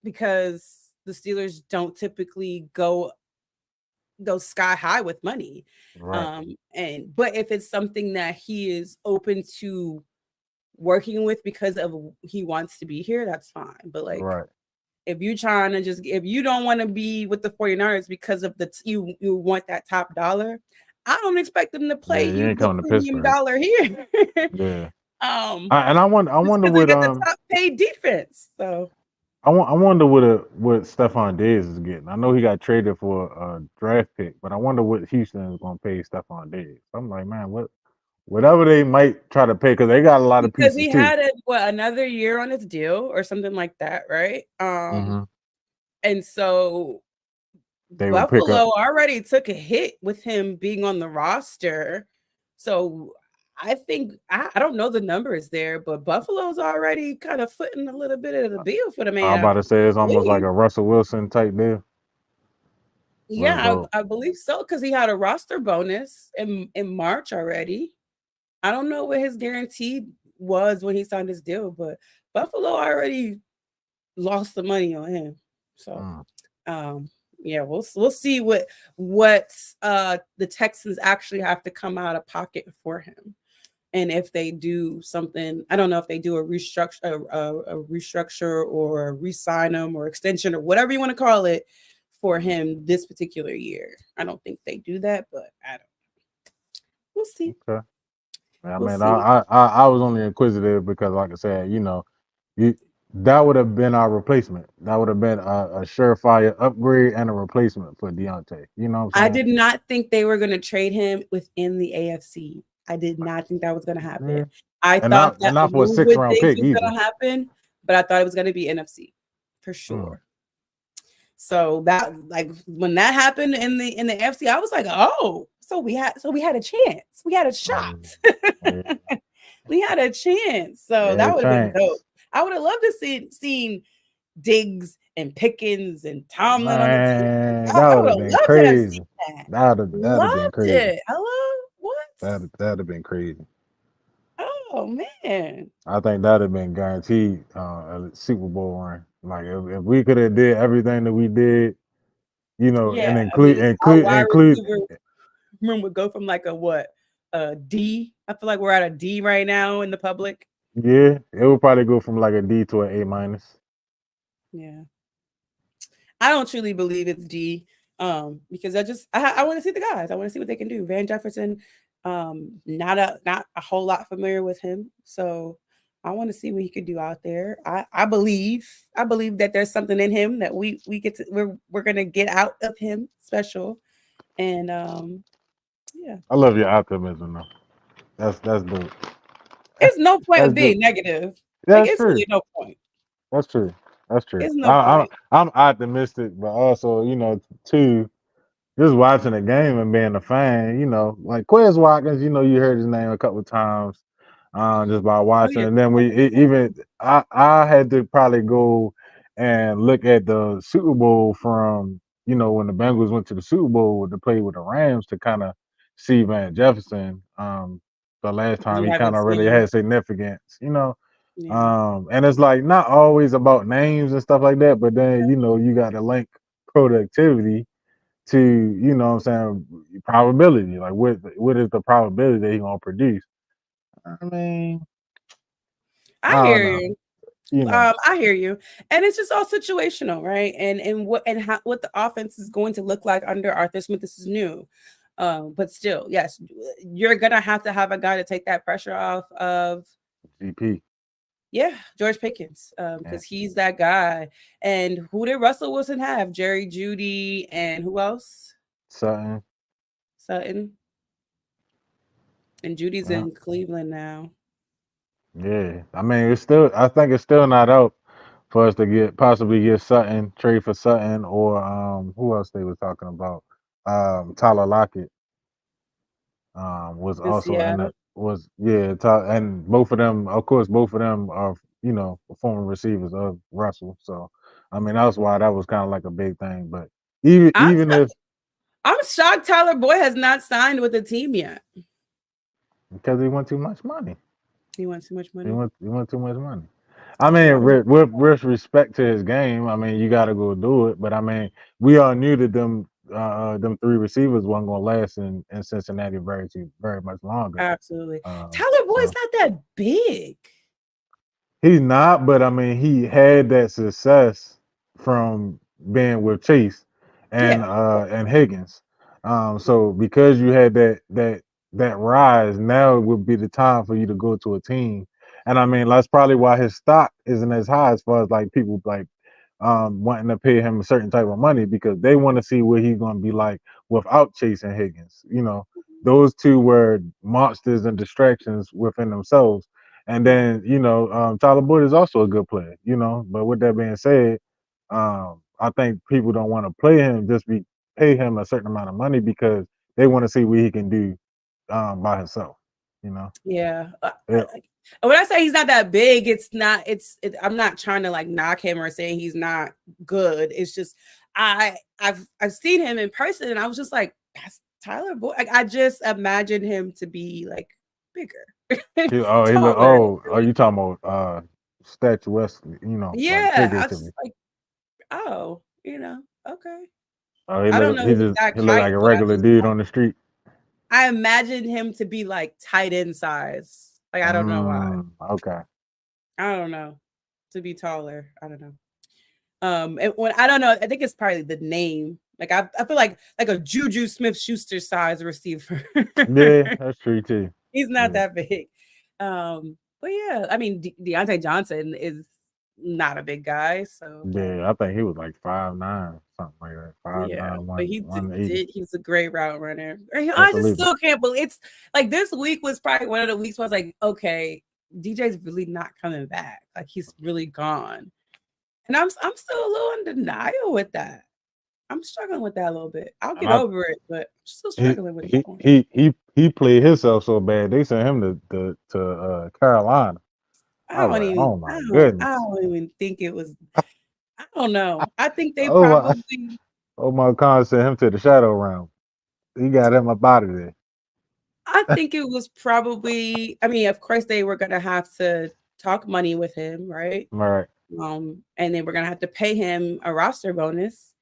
because the Steelers don't typically go sky high with money. Right. And but if it's something that he is open to working with because of he wants to be here, that's fine. But like Right. if you don't want to be with the 49ers because of you want that top dollar, I don't expect them to play Yeah. You you ain't the coming to premium Pittsburgh. dollar here. Yeah. um And I wonder. I just wonder because they what. got the top paid defense. So I wonder what Stephon Diggs is getting. I know he got traded for a draft pick, but I wonder what Houston is going to pay Stephon Diggs. I'm like, man, whatever they might try to pay because they got a lot of because pieces he too. had another year on his deal or something like that, right? Hmm. And so They would pick up. Buffalo already took a hit with him being on the roster. So I think I don't know the numbers there, but Buffalo's already kind of footing a little bit of the bill for the I'm man, I about to say it's almost like believe. a Russell Wilson type deal. Let's Yeah, go. I believe so because he had a roster bonus in March already. I don't know what his guarantee was when he signed his deal, but Buffalo already lost the money on him. So Mm. yeah, we'll see what the Texans actually have to come out of pocket for him. And if they do something, I don't know if they do a restructure or re-sign him or extension or whatever you want to call it for him this particular year. I don't think they do that, but I don't. We'll see. Okay. I We'll mean, see. I was only inquisitive because, like I said, you that would have been our replacement. That would have been a surefire upgrade and a replacement for Deontay. You know what I I'm saying? did not think they were going to trade him within the AFC. I did not think that was going to Yeah. happen. I And thought that a not for a move sixth with round Diggs pick was either. going to happen, but I thought it was going to be NFC for Mm. sure. So that like when that happened in the AFC, I was like, oh, so we had a chance. We had a shot. Yeah. We had a chance. So Yeah, that would have been dope. chance. I would have loved to seen Diggs and Pickens and Tomlin on the team. Man, that I would would have have been loved to have seen crazy. that. That'd have been Loved crazy. it. Hello? What? That'd have been crazy. Oh man. I think that'd have been guaranteed a Super Bowl run. Like if we could have did everything that we did, Yeah, and I mean, our wide include receiver room would go from like a what? A D. I feel like we're at a D right now in the public. yeah, it would probably go from like a D to an A minus. Yeah. I don't truly believe it's D. Because I want to see the guys. I want to see what they can do. Van Jefferson, not a whole lot familiar with him. So I want to see what he could do out there. I believe that there's something in him that we get to we're gonna get out of him special. And yeah. I love your optimism though. That's dope. There's no point That's of being dope. negative. Like That's it's true. really no point. That's true. That's true. There's no point. I'm optimistic, but also, too, just watching the game and being a fan, like Quez Watkins, you heard his name a couple of times, just by Oh watching. yeah. And then even I had to probably go and look at the Super Bowl from, when the Bengals went to the Super Bowl to play with the Rams to kind of see Van Jefferson. The last time You he kind haven't of really seen him. had significance. Yeah. And it's like not always about names and stuff like that, but then you got to link productivity to what I'm saying, probability. Like what is the probability that he's gonna produce? I mean, I I don't hear know. you. You know, I hear you, and it's just all situational, right? What the offense is going to look like under Arthur Smith. This is new, but still, yes, you're gonna have to have a guy to take that pressure off of. GP. Yeah, George Pickens, Yeah. because he's that guy. And who did Russell Wilson have? Jerry Judy and who else? Sutton. Sutton. And Judy's Yeah. in Cleveland now. Yeah. I mean, I think it's still not out for us to possibly get Sutton, trade for Sutton, or who else they were talking about? Tyler Lockett was In also in the Seattle. was and both of them, of course, both of them are former receivers of Russell. So I mean that's why that was kind of like a big thing. But even I'm even if I'm shocked Tyler Boyd has not signed with the team yet. because he want too much money, He wants too much money. he want too much money. I mean, Why? with respect to his game, I mean, you got to go do it. But I mean, we all knew that them three receivers wasn't gonna last in Cincinnati very much longer. Absolutely. Tyler Boyd's So not that big. he's not, but I mean, he had that success from being with Chase Yeah. and Higgins. So because you had that rise, now would be the time for you to go to a team. And I mean, that's probably why his stock isn't as high as far as like people like wanting to pay him a certain type of money because they want to see what he's going to be like without Chase and Higgins. Those two were monsters and distractions within themselves. And Right. then, Tyler Boyd is also a good player, But with that being said, I think people don't want to play him pay him a certain amount of money because they want to see what he can do by himself, you know. Yeah. Yeah. When I say he's not that big, I'm not trying to like knock him or saying he's not good. It's just I've seen him in person and I was just like, that's Tyler Boyd. Like, I just imagined him to be like bigger, He look. taller. Oh, are you talking about statuesque? Like Yeah. I was figuratively. just like, oh, okay. Oh, I don't know his he exact look like height, a but regular dude on the street. I imagined him to be like tight end size. Like I don't know why. Okay. I don't know. To be taller. I don't know. And when I don't know, I think it's probably the name. Like I feel like a Juju Smith Schuster size receiver. Yeah, that's true too. He's not Yeah. that big. But yeah, I mean Deontay Johnson is not a big guy, so Yeah, I think he was like 5'9", something like that. Five yeah, nine, but one he one eighty. he's a great route runner. I just Absolutely. still can't believe it's like this week was probably one of the weeks where I was like, okay, DJ's really not coming back. Like he's really gone. And I'm still a little in denial with that. I'm struggling with that a little bit. I'll And get over it, but I'm still he struggling with that he one. he he he played himself so bad they sent him to Carolina. I was like, oh my I goodness. don't even think it was. I don't know. I think they Oh my probably. Omar Khan sent him to the shadow realm. He got him up out of there. I think it was probably. I mean, of course, they were gonna have to talk money with him, right? All right. And then we're gonna have to pay him a roster bonus.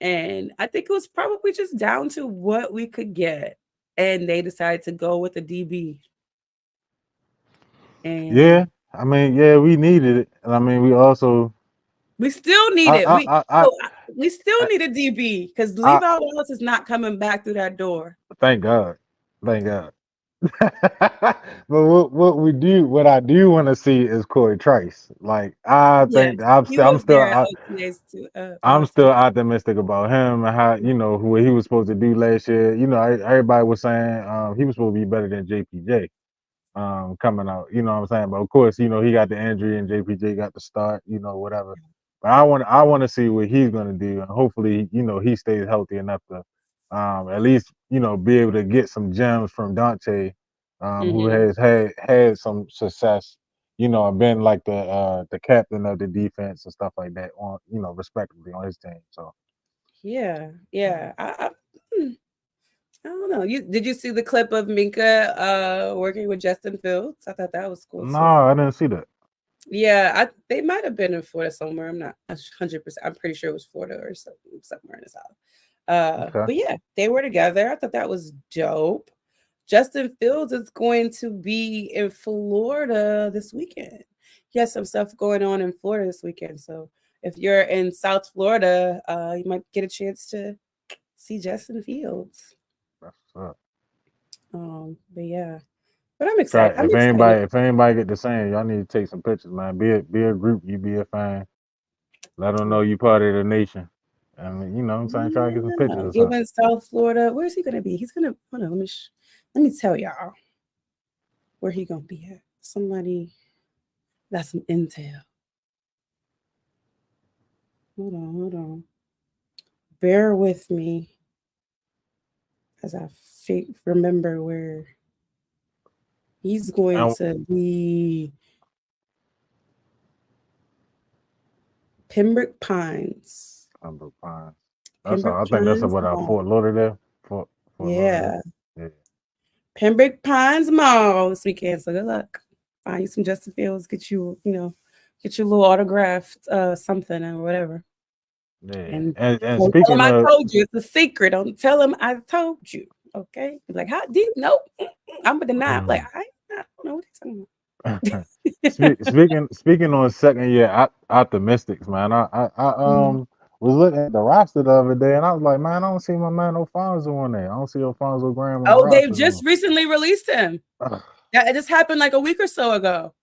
And I think it was probably just down to what we could get, and they decided to go with the DB. Yeah. And I mean, yeah, we needed it. And I mean we also we still need I it. I We still I, need a DB because I Levi Wallace is not coming back through that door. thank God. Thank God. But what I do want to see is Corey Trice. Like I Yes, think he was there at I, OTAs too. I'm still optimistic about him and how what he was supposed to do last year. Everybody was saying he was supposed to be better than JPJ coming out. You know what I'm saying? But of course, he got the injury and JPJ got the start. Whatever. But I want to see what he's gonna do, and hopefully, he stays healthy enough to at least be able to get some gems from Dante, who Mm-hmm. has had some success. And been like the captain of the defense and stuff like that on respectively on his team. So Yeah, yeah. Hmm, I don't know. Did you see the clip of Minka working with Justin Fields? I thought that was cool no, too. I didn't see that. Yeah, they might have been in Florida somewhere. I'm not 100%. I'm pretty sure it was Florida or somewhere in the South. Okay. But yeah, they were together. I thought that was dope. Justin Fields is going to be in Florida this weekend. He has some stuff going on in Florida this weekend. So if you're in South Florida, you might get a chance to see Justin Fields. That's what's up. But yeah, but I'm Try excited. I'm excited. if anybody get the same, y'all need to take some pictures, man. Be a group. You be a fan. Let them know you part of the nation. I mean, you know what I'm saying? Try to get some pictures Yeah, or something. given South Florida, where's he gonna be? He's gonna hold on. Let me tell y'all where he gonna be at. Somebody got some intel. Hold on. Bear with me as I remember where He's going And to be Pembroke Pines. Pembroke Pines. That's Pembroke I think that's Pines about Mall. Fort Lauderdale. Fort Lauderdale. Yeah. Yeah. Pembroke Pines Mall this weekend. So good luck. Find you some Justin Fields. Get you, get your little autographed something or whatever. Yeah. And And don't tell speaking him I of told you. It's a secret. Don't tell him I told you. Okay? Be like, how deep? Nope. I'm gonna deny. Like, I don't know what you're talking about. speaking on second year optimistics, man. I was looking at the roster the other day and I was like, man, I don't see my man Alfonso on there. I don't see Alfonso Graham on the Oh, they've roster just no recently released him. more. That it just happened like a week or so ago.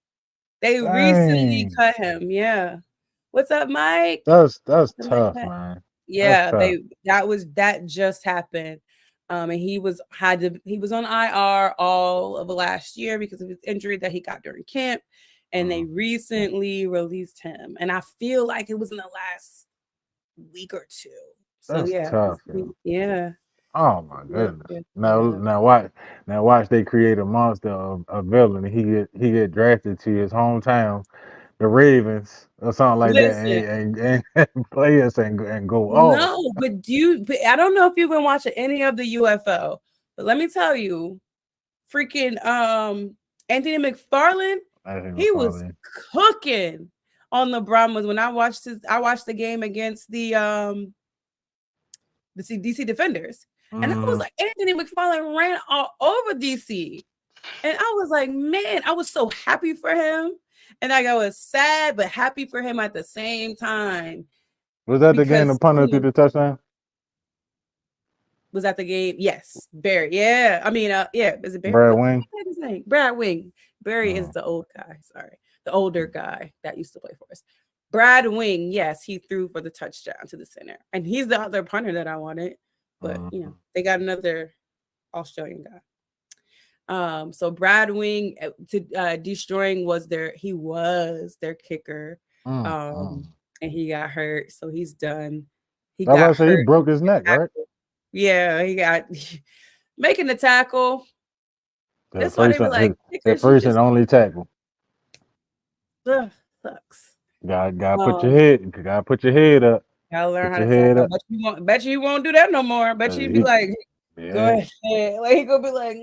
They recently Dang. cut him. Yeah. What's up, Mike? That's The Mike tough, back. man. That's Yeah, tough. that just happened. And he was on IR all of last year because of his injury that he got during camp. And they recently released him. And I feel like it was in the last week or two. So That's yeah. tough, yo. Yeah. Oh my Yeah, goodness. yeah, Now yeah. watch they create a monster of villain and he get drafted to his hometown, the Ravens or something like that, Listen, and play us and go off. no, but I don't know if you've been watching any of the UFO, but let me tell you, freaking Anthony McFarlane, I think he was McFarlane. cooking on the Brahmas when I watched the game against the DC Defenders. And I was like, Anthony McFarlane ran all over DC. And I was like, man, I was so happy for him. And I was sad but happy for him at the same time. Was that the game the Because punter threw the touchdown? was at the game. Yes, Barry. Yeah, I mean, yeah. Is it Barry? Brad What Wing. is his name? Brad Wing. Barry is the old guy. Sorry, the older guy that used to play for us. Brad Wing. Yes, he threw for the touchdown to the center, and he's the other punter that I wanted. But they got another Australian guy. So Brad Wing to destroying was their kicker. And he got hurt, so he's done. He I was about got to say he hurt. broke his neck, right? Yeah, he got making the tackle. That's why they be like, his first and only tackle. Sucks. Gotta put your head up. Gotta learn how to tackle. Bet you won't do that no more. Bet you be like, go ahead. Like he gonna be like,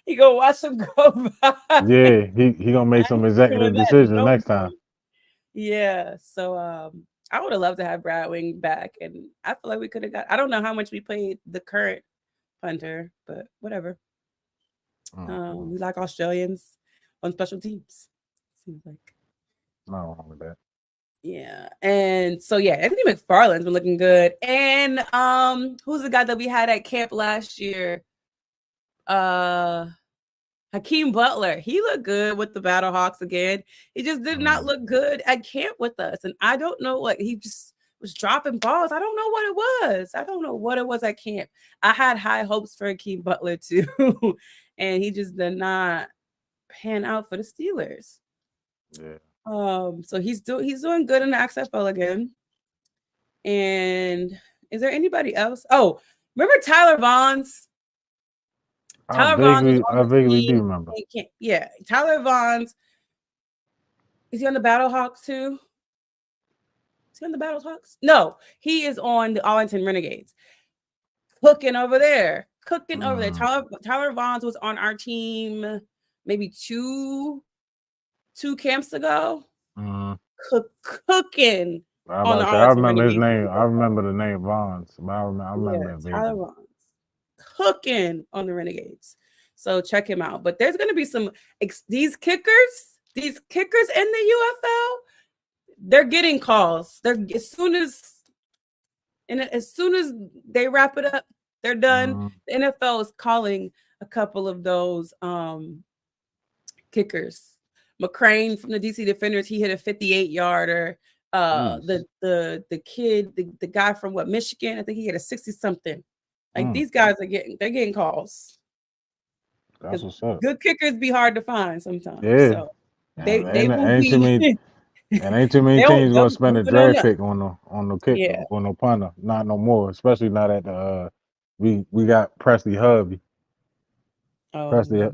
he gonna watch him go by. Yeah, he gonna make some executive decisions next time. Yeah. So I would have loved to have Brad Wing back, and I feel like we could have got. I don't know how much we paid the current punter, but whatever. We like Australians on special teams. Seems like. Nothing wrong with that. Yeah, and so Anthony McFarlane's been looking good, and who's the guy that we had at camp last year? Hakeem Butler. He looked good with the Battlehawks again. He just did not look good at camp with us, and I don't know what he just was dropping balls. I don't know what it was. I don't know what it was at camp. I had high hopes for Hakeem Butler too, and he just did not pan out for the Steelers. Yeah. So he's doing good in the XFL again. And is there anybody else? Oh, remember Tyler Vaughns? I vaguely do remember. Yeah, Tyler Vaughns. Is he on the Battlehawks too? Is he on the Battlehawks? No, he is on the Arlington Renegades. Cooking over there. Tyler Vaughns was on our team maybe two camps ago. Cooking. I remember his name. I remember the name Vaughns. I remember that. Tyler Vaughns. Cooking on the Renegades. So check him out. But there's going to be these kickers in the UFL, they're getting calls. As soon as they wrap it up, they're done. The NFL is calling a couple of those kickers. McCrane from the DC Defenders, he hit a 58-yarder. The kid, the guy from Michigan, I think he had a 60-something. Like these guys they're getting calls. That's what's up. Good kickers be hard to find sometimes. Yeah. So they will ain't be. Ain't too many teams gonna spend a draft pick on the kicker, on no punter. Not no more. Especially not at the we got Presley Harvey. Oh. Presley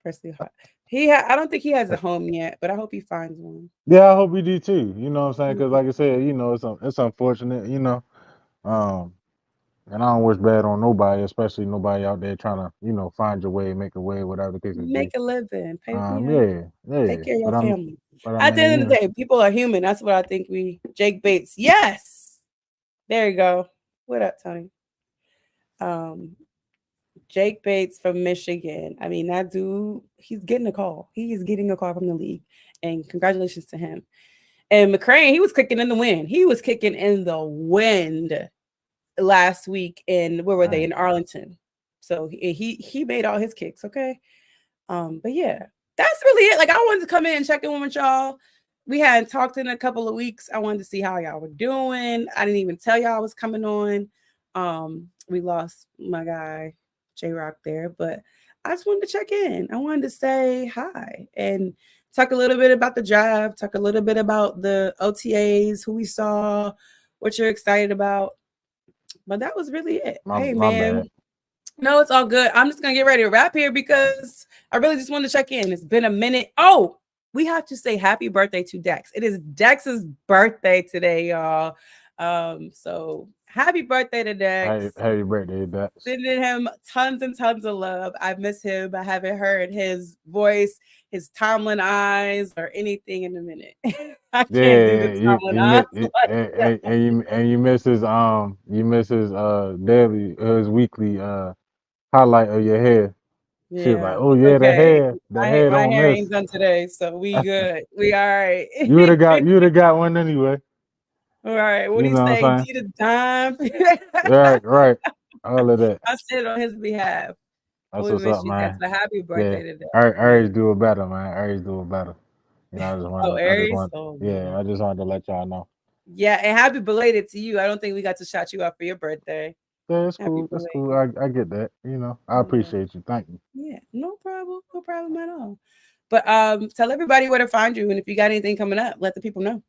Presley Hart. I don't think he has a home yet, but I hope he finds one. Yeah, I hope we do too. You know what I'm saying? Because Mhm. like I said, you know, it's unfortunate. You know, um, and I don't wish bad on nobody, especially nobody out there trying to, you know, find your way, make a way, whatever the case may be. Make a living, pay, Yeah, take yeah. care of your family. But I At the mean, end you of the know, day, people are human. That's what I think Jake Bates. Yes. There you go. What up, Tony? Um, Jake Bates from Michigan. I mean, that dude, he's getting a call. He is getting a call from the league. And congratulations to him. And McCrane, he was kicking in the wind. He was kicking in the wind last week in where were they? In Arlington. So he made all his kicks, okay? But yeah, that's really it. Like I wanted to come in and check in with y'all. We hadn't talked in a couple of weeks. I wanted to see how y'all were doing. I didn't even tell y'all I was coming on. We lost my guy J Rock there, but I just wanted to check in. I wanted to say hi and talk a little bit about the drive, talk a little bit about the OTAs, who we saw, what you're excited about. But that was really it. Hey my man, bad. no, it's all good. I'm just gonna get ready to wrap here because I really just want to check in. It's been a minute. Oh, we have to say happy birthday to Dex. It is Dex's birthday today, y'all. So happy birthday to Dex. Happy birthday, Dex. Sending him tons and tons of love. I miss him. I haven't heard his voice, his Tomlin eyes, or anything in a minute. I can't do the Tomlin eyes. And you miss his daily his weekly highlight of your hair. She was like, Yeah, "Oh it's yeah, okay. the hair My don't hair miss." ain't done today, so we good. We all right. You would have got one anyway. All right. What You do you know what say? I'm saying? G the dime. Right. All of that. I said it on his behalf. That's We what's wish up, you Dex man. a happy Yeah. birthday today. I Yeah. always do it better, man. I always do it better. You know, Oh, Aries. Oh man. I just wanted to let y'all know. Yeah, and happy belated to you. I don't think we got to shout you out for your birthday. Yeah, it's Happy cool. It's cool. belated. I get that. You know, I Yeah. appreciate you. Thank you. Yeah, no problem. No problem at all. But tell everybody where to find you, and if you got anything coming up, let the people know.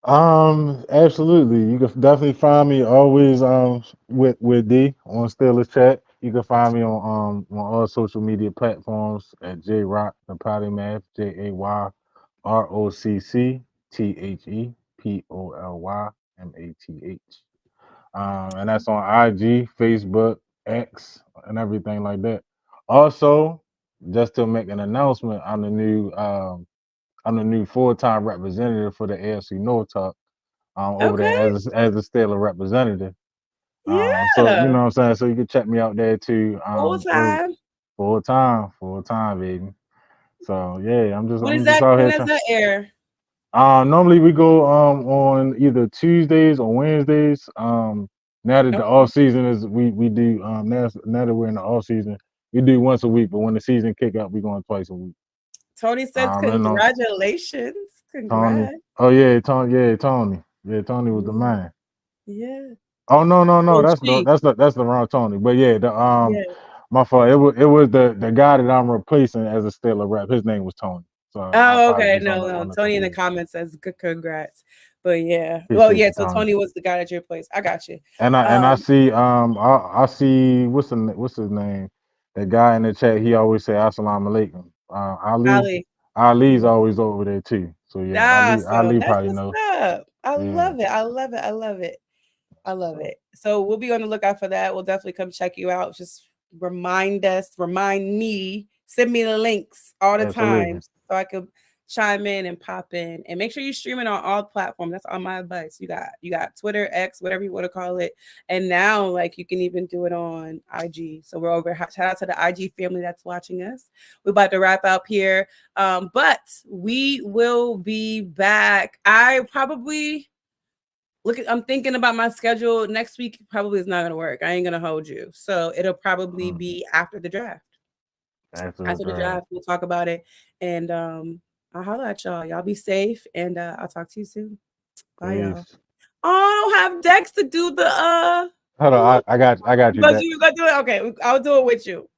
Absolutely. You can definitely find me always with D on Steelers Chat. You can find me on all social media platforms at J Rock the Polymath, JayRockPolymath. And that's on IG, Facebook, X, and everything like that. Also, just to make an announcement, I'm the new full-time representative for the AFC North Talk over there Okay. as a Steeler representative. So you Yeah. know what I'm saying. So you can check me out there too. Full time. Full time, baby. So yeah, When is I'm just that? out When here does trying. that air? Normally we go on either Tuesdays or Wednesdays. Now that the Okay. off season is we do now that we're in the off season, we do once a week. But when the season kick up, we going twice a week. Tony says And congratulations. Tony. Congrats. Oh yeah, Tony. Yeah, Tony. Yeah, Tony was the Yeah. man. Yeah. Oh no, OG. that's the wrong Tony. But yeah, the Yeah. my fault. It was the guy that I'm replacing as a Steeler rep. His name was Tony. So my Oh, okay. apologies No, on no. the Tony in the confusion. comments says good congrats. But yeah. Well, Appreciate yeah, you, so Tony. Tony was the guy that you replaced. I got you. And I see I see what's his name? The guy in the chat. He always say Assalamu alaikum. Ali. Ali's Mhm. always over there too. So yeah, So Ali that's probably what's know. up. I Yeah. love it. I love it. I love it. I love it. So we'll be on the lookout for that. We'll definitely come check you out. Just remind me, send me the links all the Absolutely. time so I could chime in and pop in. And make sure you stream it on all platforms. That's all my advice. You got Twitter, X, whatever you want to call it. And now like you can even do it on IG. So we're over. Shout out to the IG family that's watching us. We're about to wrap up here. But we will be back. I'm thinking about my schedule. Next week probably is not going to work. I ain't going to hold you. So it'll probably be after the draft. After the draft, we'll talk about it. And I'll holler at y'all. Y'all be safe. And I'll talk to you soon. Bye, y'all. Peace. Oh, I don't have Dex to do the Hold on, I got you, But Dex. you got to do it. Okay, I'll do it with you.